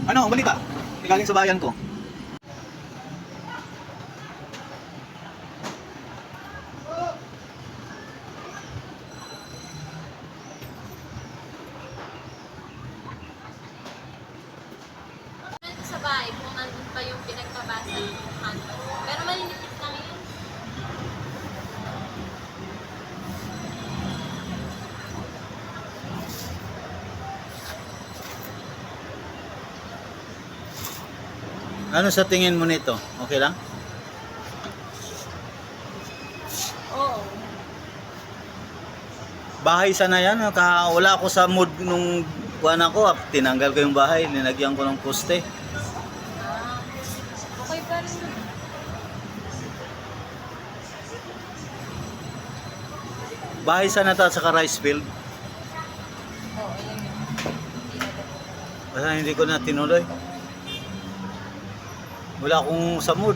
Ano, ang balita? Galing sa bayan ko. Sa bahay kung nandun pa yung pinagpabasa ng kanto. Pero malinipit lang yun. Ano sa tingin mo nito? Okay lang? Oo. Bahay sana yan. Wala ako sa mood nung buwan ako. Tinanggal ko yung bahay. Linagyan ko ng poste. Ah, okay pa rin. Bahay sana ta sa rice field. Oo, yun yun. Hindi na daw. Basta hindi ko na tinuloy. Wala akong sa mood.